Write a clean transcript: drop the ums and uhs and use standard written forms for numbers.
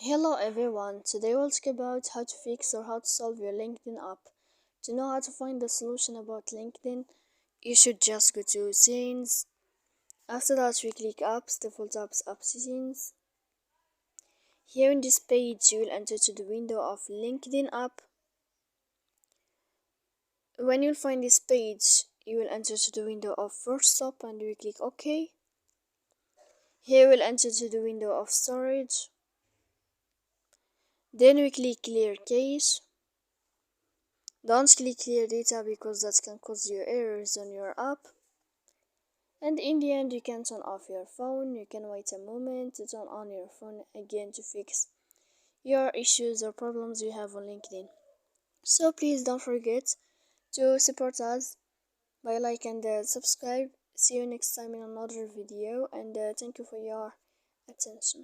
Hello everyone, today we'll talk about how to fix or how to solve your LinkedIn app. To know how to find the solution about LinkedIn, you should just go to settings. After that we click apps, default apps, app settings. Here in this page you will enter to the window of LinkedIn app. When you'll find this page, you will enter to the window of first stop and we click OK. Here we'll enter to the window of storage. Then we click clear cache. Don't click clear data because that can cause you errors on your app. And in the end, you can turn off your phone. You can wait a moment to turn on your phone again to fix your issues or problems you have on LinkedIn. So please don't forget to support us by like and subscribe. See you next time in another video, and thank you for your attention.